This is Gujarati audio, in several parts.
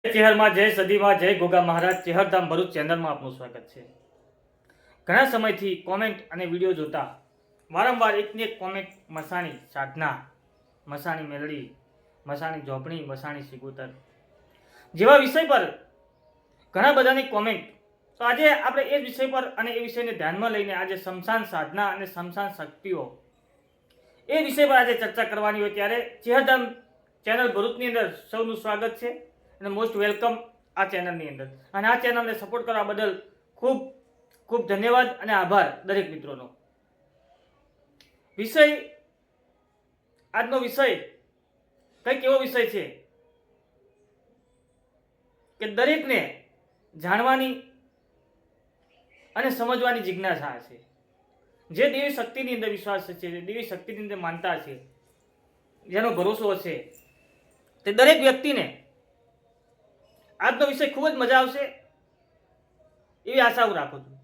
ચેહરમાં જય સદીમાં જય ગોગા મહારાજ ચેહરધામ ભરૂચ ચેનલમાં આપનું સ્વાગત છે। ઘણા સમયથી કોમેન્ટ અને વિડીયો જોતા વારંવાર એકની એક કોમેન્ટ મસાણી સાધના, મસાણી મેલડી, મસાણી ઝોપણી, મસાણી સિગુતર જેવા વિષય પર ઘણા બધાની કોમેન્ટ। તો આજે આપણે એ વિષય પર અને એ વિષયને ધ્યાનમાં લઈને આજે શમશાન સાધના અને શમશાન શક્તિઓ એ વિષય પર આજે ચર્ચા કરવાની હોય ત્યારે ચેહરધામ ચેનલ ભરૂચની અંદર સૌનું સ્વાગત છે અને મોસ્ટ વેલકમ આ ચેનલની અંદર। અને આ ચેનલને સપોર્ટ કરવા બદલ ખૂબ ખૂબ ધન્યવાદ અને આભાર દરેક મિત્રોનો। વિષય આજનો વિષય કંઈક એવો વિષય છે કે દરેકને જાણવાની અને સમજવાની જિજ્ઞાસા છે। જે દેવી શક્તિની અંદર વિશ્વાસ છે, જે દેવી શક્તિની અંદર માનતા છે, જેનો ભરોસો હશે તે દરેક વ્યક્તિને આજનો વિષય ખૂબ જ મજા આવશે એવી આશા હું રાખું છું।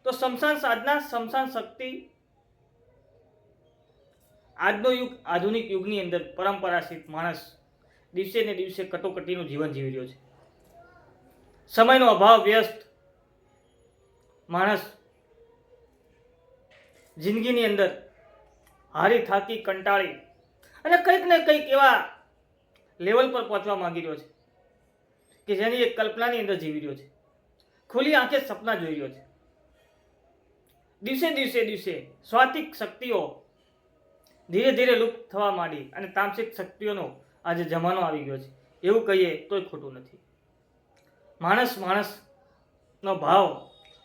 તો શમશાન સાધના, શમશાન શક્તિ આજનો યુગ, આધુનિક યુગની અંદર પરંપરાગત માણસ દિવસે ને દિવસે કટોકટીનું જીવન જીવી રહ્યો છે। સમયનો અભાવ, વ્યસ્ત માણસ જિંદગીની અંદર હારી થાકી કંટાળી અને કંઈક ને કંઈક એવા લેવલ પર પહોંચવા માંગી રહ્યો છે કે જેની એક કલ્પનાની અંદર જીવી રહ્યો છે, ખુલ્લી આંખે સપના જોઈ રહ્યો છે। દિવસે દિવસે સ્વાતિક શક્તિઓ ધીરે ધીરે લુપ્ત થવા માંડી અને તામસિક શક્તિઓનો આજે જમાનો આવી ગયો છે એવું કહીએ તોય ખોટું નથી। માણસનો ભાવ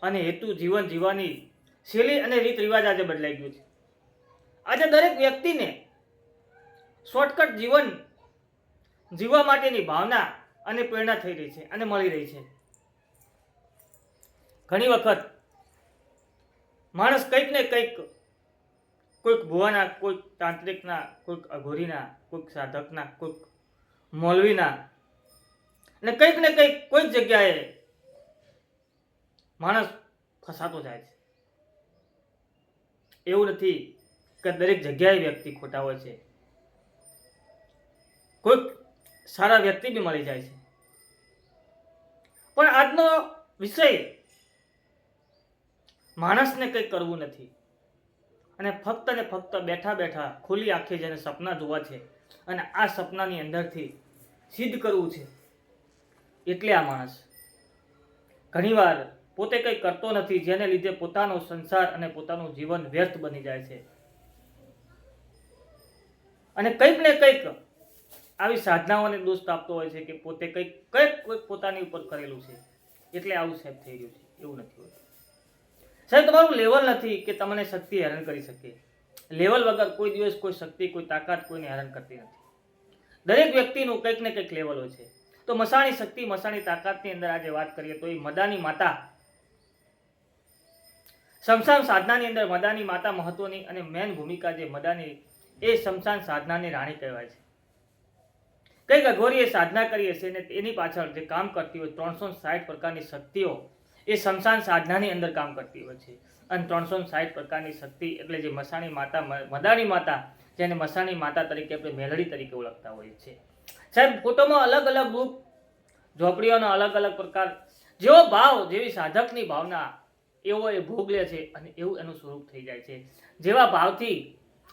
અને હેતુ, જીવન જીવવાની શૈલી અને રીત રિવાજ આજે બદલાઈ ગયું છે। આજે દરેક વ્યક્તિને શોર્ટકટ જીવન જીવવા માટેની ભાવના અને પ્રેરણા થઈ રહી છે અને મળી રહી છે। ઘણી વખત માણસ કંઈક ને કંઈક, કોઈક ભુવાના, કોઈક તાંત્રિકના, કોઈક અઘોરીના, કોઈક સાધકના, કોઈક મૌલવીના અને કંઈક ને કંઈક કોઈક જગ્યાએ માણસ ફસાતો જાય છે। એવું નથી કે દરેક જગ્યાએ વ્યક્તિ ખોટા હોય છે, કોઈક સારા વ્યક્તિ બી મળી જાય છે। પણ આજનો વિષય માણસને કંઈ કરવું નથી અને ફક્ત ને ફક્ત બેઠા બેઠા ખુલ્લી આંખે જેને સપના જોવા છે અને આ સપનાની અંદરથી સિદ્ધ કરવું છે, એટલે આ માણસ ઘણીવાર પોતે કંઈ કરતો નથી, જેને લીધે પોતાનો સંસાર અને પોતાનું જીવન વ્યર્થ બની જાય છે અને કંઈક ને કંઈક આવી સાધનાઓને દોષ આપતો હોય છે કે પોતે કંઈક પોતાની ઉપર કરેલું છે એટલે આવું સાહેબ થઈ રહ્યું છે। એવું નથી હોતું સાહેબ, તમારું લેવલ નથી કે તમને શક્તિ હેરાન કરી શકે। લેવલ વગર કોઈ દિવસ કોઈ શક્તિ, કોઈ તાકાત કોઈને હેરાન કરતી નથી। દરેક વ્યક્તિનું કંઈક ને કંઈક લેવલ હોય છે। તો મસાણી શક્તિ, મસાણી તાકાતની અંદર આજે વાત કરીએ તો એ મદાની માતા, શમશાન સાધનાની અંદર મદાની માતા મહત્વની અને મેન ભૂમિકા જે મદાની, એ શમશાન સાધનાની રાણી કહેવાય છે। કંઈક અઘોરીએ સાધના કરી હશે ને એની પાછળ જે કામ કરતી હોય 360 પ્રકારની શક્તિઓ એ શમશાન સાધનાની અંદર કામ કરતી હોય છે। અને 360 પ્રકારની શક્તિ એટલે જે મસાણી માતા, મદાની માતા, જેને મસાણી માતા તરીકે આપણે મેલડી તરીકે ઓળખતા હોઈએ છીએ સાહેબ। ફોટોમાં અલગ અલગ રૂપ, ઝોપડીઓના અલગ અલગ પ્રકાર, જેવો ભાવ, જેવી સાધકની ભાવના એવો એ ભોગ લે છે અને એવું એનું સ્વરૂપ થઈ જાય છે। જેવા ભાવથી,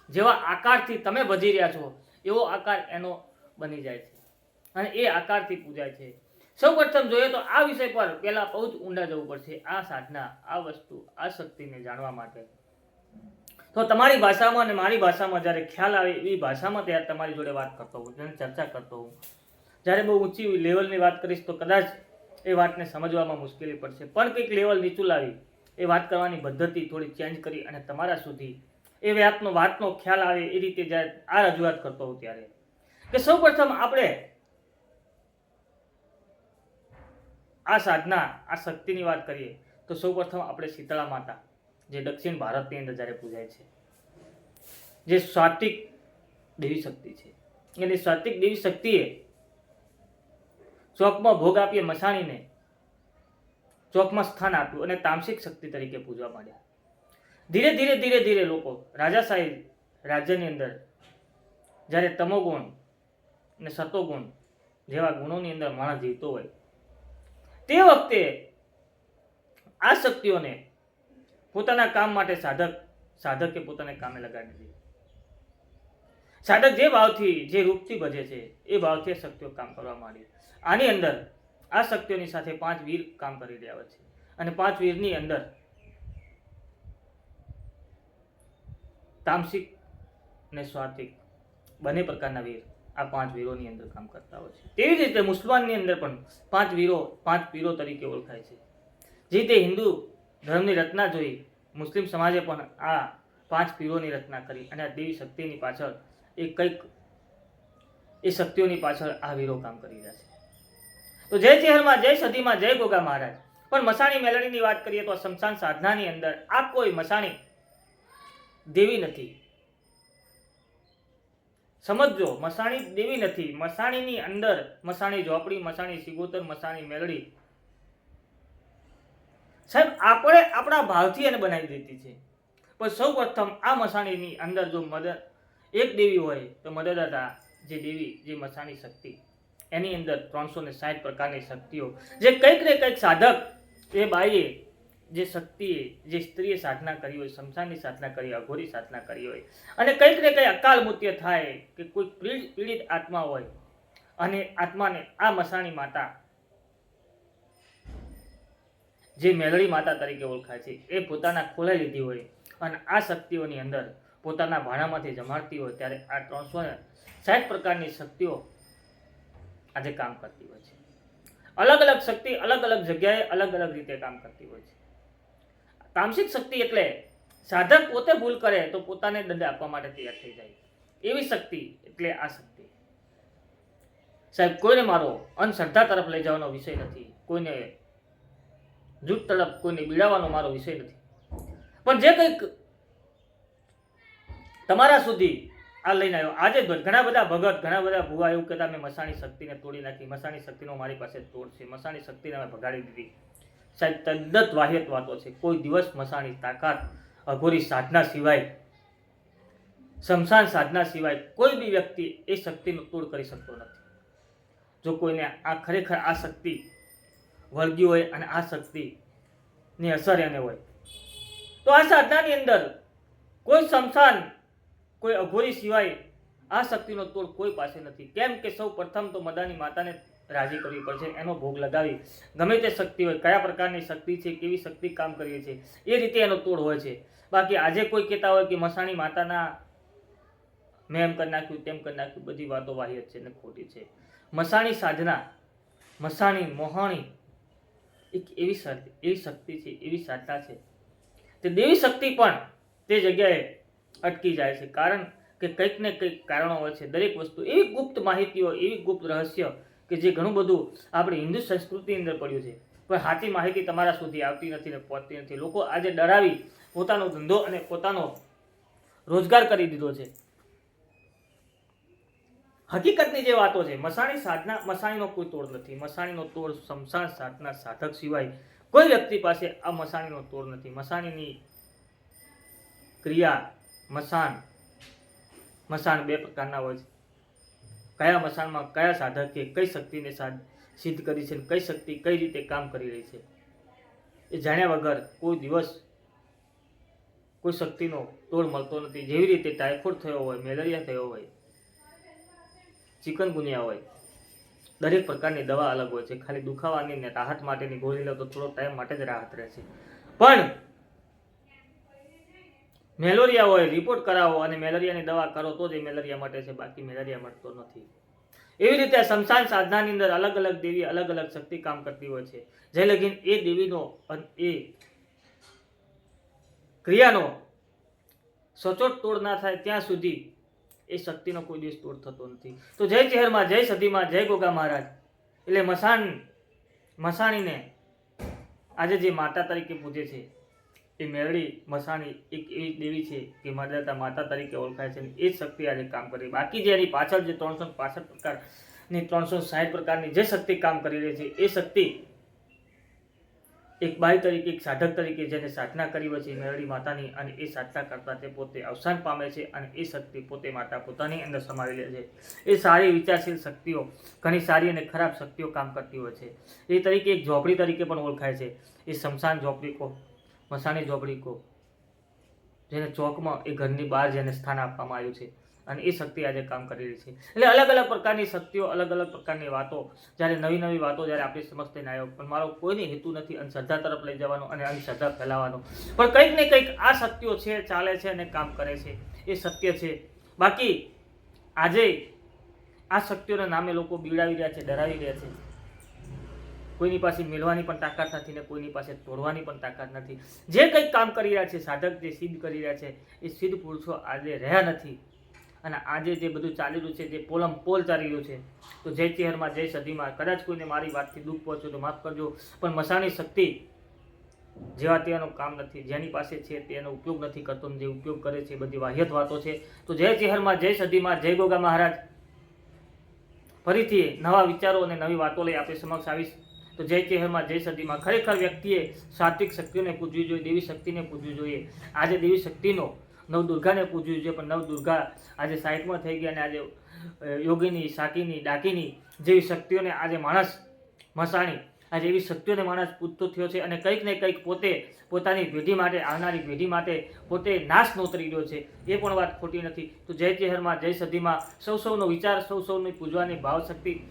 જેવા આકારથી તમે વધી રહ્યા છો એવો આકાર એનો બની જાય છે અને એ આકારથી પૂજાય છે। સૌ પ્રથમ જોઈએ તો આ વિષય પર પહેલા બહુ જ ઊંડા જવું પડશે। આ સાધના, આ વસ્તુ, આ શક્તિને જાણવા માટે તો તમારી ભાષામાં અને મારી ભાષામાં જ્યારે ખ્યાલ આવે એવી ભાષામાં ત્યારે તમારી જોડે વાત કરતો હોઉં, જેને ચર્ચા કરતો હોઉં। જ્યારે બહુ ઊંચી લેવલની વાત કરીશ તો કદાચ એ વાતને સમજવામાં મુશ્કેલી પડશે, પણ કંઈક લેવલ નીચું લાવી એ વાત કરવાની પદ્ધતિ થોડી ચેન્જ કરી અને તમારા સુધી એ વાતનો ખ્યાલ આવે એ રીતે જ્યારે આ રજૂઆત કરતો હોઉં ત્યારે કે સૌ પ્રથમ આપણે આ સાધના, આ શક્તિની વાત કરીએ તો સૌ પ્રથમ આપણે શીતળા માતા, જે દક્ષિણ ભારતની અંદર જ્યારે પૂજાય છે, જે સાત્વિક દેવી શક્તિ છે, એની સાત્વિક દેવી શક્તિએ ચોકમાં ભોગ આપીએ મસાણીને ચોકમાં સ્થાન આપ્યું અને તામસિક શક્તિ તરીકે પૂજવા માંડ્યા। ધીરે ધીરે લોકો રાજાશાહી રાજ્યની અંદર જ્યારે તમોગુણ અને સતોગુણ જેવા ગુણોની અંદર માણસ જીવતો હોય તે વખતે આ શક્તિઓને પોતાના કામ માટે સાધકે પોતાને કામે લગાડી દીધી. સાધક જે ભાવથી જે રૂપથી ભજે છે એ ભાવથી શક્તિઓ કામ કરવા માંડી. આની અંદર આ શક્તિઓની સાથે 5 વીર કામ કરી રહ્યા છે અને 5 વીરની અંદર તામસિક અને સ્વાતિક બંને પ્રકારના વીર આ 5 વીરોની અંદર કામ કરતા હોય છે. તેવી જ રીતે મુસલમાનની અંદર પણ 5 વીરો 5 પીરો તરીકે ઓળખાય છે. જે રીતે હિન્દુ ધર્મની રચના જોઈ મુસ્લિમ સમાજે પણ આ 5 પીરોની રચના કરી અને આ દેવી શક્તિની પાછળ એ શક્તિઓની પાછળ આ વીરો કામ કરી રહ્યા છે. તો જય ચેહરમાં, જય સદીમાં, જય ગોગા મહારાજ. પણ મસાણી મેલડીની વાત કરીએ તો શમશાન સાધનાની અંદર આ કોઈ મસાણી દેવી નથી. સમજો, મસાણી દેવી નથી. મસાણીની અંદર મસાણી ઝોપડી, મસાણી સિગોતર, મસાણી મેલડી સાહેબ આપણે આપણા ભાવથી એને બનાવી દીધી છે. પણ સૌ પ્રથમ આ મસાણીની અંદર જો એક દેવી હોય તો મદદદાતા જે દેવી જે મસાણી શક્તિ એની અંદર 360 પ્રકારની શક્તિઓ જે કંઈક ને કંઈક સાધક એ બાઈએ જે શક્તિએ જે સ્ત્રીએ સાધના કરી હોય, શમશાનની સાધના કરી હોય, અઘોરી સાધના કરી હોય અને કંઈક ને કંઈ અકાલ મૃત્યુ થાય કે કોઈ પીડિત આત્મા હોય અને આત્માને આ મસાણી માતા જે મેલડી માતા તરીકે ઓળખાય છે એ પોતાના ખોલાઈ લીધી હોય અને આ શક્તિઓની અંદર પોતાના ભાણામાંથી જમાડતી હોય ત્યારે આ 360 પ્રકારની શક્તિઓ આજે કામ કરતી હોય છે. અલગ અલગ શક્તિ અલગ અલગ જગ્યાએ અલગ અલગ રીતે કામ કરતી હોય છે. તામસિક શક્તિ એટલે સાધક પોતે ભૂલ કરે તો પોતાને દંડ આપવા માટે તૈયાર થઈ જાય એવી શક્તિ એટલે આ શક્તિ. સાહેબ કોઈને મારો અંધશ્રદ્ધા તરફ લઈ જવાનો વિષય નથી, કોઈને જૂઠ તરફ કોઈને બીડાવવાનો મારો વિષય નથી, પણ જે કંઈક તમારા સુધી આ લઈને આવ્યો. આજે ઘણા બધા ભગત ઘણા બધા ભુવા એવું કહેતા મેં મસાણી શક્તિને તોડી નાખી, મસાણી શક્તિનો મારી પાસે તોડ છે, મસાણી શક્તિને મેં ભગાડી દીધી. સાહેબ તદ્દત વાહિયાત વાતો છે. કોઈ દિવસ મસાણી તાકાત અઘોરી સાધના સિવાય, શમશાન સાધના સિવાય કોઈ બી વ્યક્તિ એ શક્તિનો તોડ કરી શકતો નથી. જો કોઈને આ ખરેખર આ શક્તિ વળગી હોય અને આ શક્તિની અસર એને હોય તો આ સાધનાની અંદર કોઈ શમશાન કોઈ અઘોરી સિવાય આ શક્તિનો તોડ કોઈ પાસે નથી. કેમ કે સૌ પ્રથમ તો મદાની માતાને રાજી કરવી પડશે, એનો ભોગ લગાવી ગમે તે શક્તિ હોય, કયા પ્રકારની શક્તિ છે, કેવી શક્તિ કામ કરીએ છીએ એ રીતે એનો તોડ હોય છે. બાકી આજે કોઈ કહેતા હોય કે મસાણી માતાના મેં એમ કરી નાખ્યું તેમ કરી નાખ્યું, બધી વાતો વાહિયાત છે ને ખોટી છે. મસાણી સાધના, મસાણી મોહાણી એક એવી શક્તિ છે, એવી સાધના છે તે દેવી શક્તિ પણ તે જગ્યાએ અટકી જાય છે. કારણ કે કંઈક ને કંઈક કારણો હોય છે. દરેક વસ્તુ એવી ગુપ્ત માહિતીઓ, એવી ગુપ્ત રહસ્ય કે જે ઘણું બધું આપણી હિન્દુ સંસ્કૃતિની અંદર પડ્યું છે પણ સાચી માહિતી તમારા સુધી આવતી નથી ને પહોંચતી નથી. લોકો આજે ડરાવી પોતાનો ધંધો અને પોતાનો રોજગાર કરી દીધો છે. હકીકતની જે વાતો છે, મસાણી સાધના, મસાણીનો કોઈ તોડ નથી. મસાણીનો તોડ શમશાન સાધના સાધક સિવાય કોઈ વ્યક્તિ પાસે આ મસાણીનો તોડ નથી. મસાણીની ક્રિયા, મસાણ બે પ્રકારના હોય છે. કયા મસાણમાં કયા સાધકે કઈ શક્તિને સિદ્ધ કરી છે, કઈ શક્તિ કઈ રીતે કામ કરી રહી છે એ જાણ્યા વગર કોઈ દિવસ કોઈ શક્તિનો તોડ મળતો નથી. જેવી રીતે ટાઇફોઇડ થયો હોય, મેલેરિયા થયો હોય, ચિકનગુનિયા હોય, દરેક પ્રકારની દવા અલગ હોય છે. ખાલી દુખાવાની ને રાહત માટેની ગોળી લો તો થોડો ટાઈમ માટે જ રાહત રહેશે. પણ મેલેરિયા હોય, રિપોર્ટ કરાવો અને મેલેરિયાની દવા કરો તો જ એ મેલેરિયા માટે છે, બાકી મેલેરિયા મળતો નથી. એવી રીતે શમશાન સાધનાની અંદર અલગ અલગ દેવી અલગ અલગ શક્તિ કામ કરતી હોય છે. જે લગીન એ દેવીનો એ ક્રિયાનો સચોટ તોડ ના થાય ત્યાં સુધી એ શક્તિનો કોઈ દિવસ તોડ થતો નથી. તો જય ચેહરમાં, જય સદીમાં, જય ગોગા મહારાજ. એટલે મસાણીને આજે જે માતા તરીકે પૂજે છે એ મેલડી મસાણી એક એવી દેવી છે કે મદદતા માતા તરીકે ઓળખાય છે. એ જ શક્તિ આજે કામ કરી. બાકી જે એની પાછળ જે 365 પ્રકારની 360 પ્રકારની જે શક્તિ કામ કરી રહી છે એ શક્તિ એક બાઈ તરીકે, એક સાધક તરીકે જેને સાધના કરી હોય છે એ મેરડી માતાની, અને એ સાધના કરતા તે પોતે અવસાન પામે છે, અને એ શક્તિ પોતે માતા પોતાની અંદર સમાવી લે છે. એ સારી વિચારશીલ શક્તિઓ, ઘણી સારી અને ખરાબ શક્તિઓ કામ કરતી હોય છે. એ તરીકે એક ઝોપડી તરીકે પણ ઓળખાય છે. એ શમશાન ઝોપડી કો, મસાણી ઝોપડી કો, જેને ચોકમાં એ ઘરની બહાર જેને સ્થાન આપવામાં આવ્યું છે, અને એ શક્તિ આજે કામ કરી રહી છે. એટલે અલગ અલગ પ્રકારની શક્તિઓ, અલગ અલગ પ્રકારની વાતો, જ્યારે નવી નવી વાતો જ્યારે આપણી સમક્ષ થઈને આવ્યો, પણ મારો કોઈની હેતુ નથી અંધશ્રદ્ધા તરફ લઈ જવાનો અને અંધશ્રદ્ધા ફેલાવવાનો, પણ કંઈક ને કંઈક આ શક્તિઓ છે, ચાલે છે અને કામ કરે છે, એ સત્ય છે. બાકી આજે આ શક્તિઓના નામે લોકો બીવડાવી રહ્યા છે, ડરાવી રહ્યા છે. કોઈની પાસે મેળવાની પણ તાકાત નથી, ને કોઈની પાસે તોડવાની પણ તાકાત નથી. જે કંઈક કામ કરી રહ્યા છે, સાધક જે સિદ્ધ કરી રહ્યા છે, એ સિદ્ધ પુરુષો આજે રહ્યા નથી. અને આજે જે બધું ચાલી રહ્યું છે, જે પોલમ પોલ ચાલી રહ્યું છે, તો જય ચેહરમાં જય સદીમાં, કદાચ કોઈને મારી વાતથી દુઃખ પહોંચ્યું તો માફ કરજો, પણ મસાણી શક્તિ જેવા તેનું કામ નથી. જેની પાસે છે તેનો ઉપયોગ નથી કરતો, જે ઉપયોગ કરે છે બધી વાહિયાત વાતો છે. તો જય ચેહરમાં જય સદીમાં, જય ગોગા મહારાજ. ફરીથી નવા વિચારો અને નવી વાતો લઈ આપણી સમક્ષ આવીશ. તો જય ચેહરમાં જય સદીમાં. ખરેખર વ્યક્તિએ સાત્વિક શક્તિઓને પૂજવી જોઈએ, દેવી શક્તિને પૂજવી જોઈએ. આજે દેવી શક્તિનો નવદુર્ગાને પૂજવી જોઈએ, પણ નવદુર્ગા આજે સાઈડમાં થઈ ગયા, અને આજે યોગીની, શાકીની, ડાકીની જેવી શક્તિઓને આજે માણસ મસાણી, આજે એવી શક્તિઓને માણસ પૂજતો થયો છે, અને કંઈક ને કંઈક પોતે પોતાની પેઢી માટે, આવનારી પેઢી માટે પોતે નાશ નોતરી રહ્યો છે. એ પણ વાત ખોટી નથી. તો જય ચેહરમાં જય સદીમાં. સૌનો વિચાર, સૌની પૂજવાની ભાવ શક્તિ,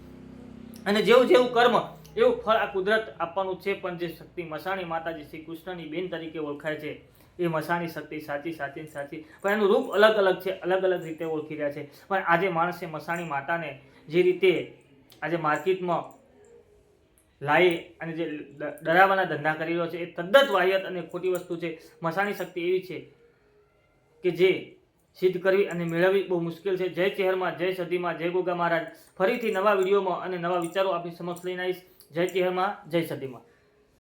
અને જેવું જેવું કર્મ એવું ફળ આ કુદરત આપવાનું છે. પણ જે શક્તિ મસાણી માતાજી શ્રી કૃષ્ણની બેન તરીકે ઓળખાય છે, એ મસાણી શક્તિ સાચી, પણ એનું રૂપ અલગ અલગ છે, અલગ અલગ રીતે ઓળખી રહ્યા છે. પણ આજે માણસે મસાણી માતાને જે રીતે આજે માર્કેટમાં લાવી અને જે ડરાવવાના ધંધા કરી રહ્યો છે, એ તદ્દન વાહિયાત અને ખોટી વસ્તુ છે. મસાણી શક્તિ એવી છે કે જે સિદ્ધ કરવી અને મેળવવી બહુ મુશ્કેલ છે. જય ચેહરમાં જય સદીમાં, જય ગોગા મહારાજ. ફરીથી નવા વિડીયોમાં અને નવા વિચારો આપણી સમક્ષ લઈને આવીશ. જય ચેહરમાં જય સદીમાં.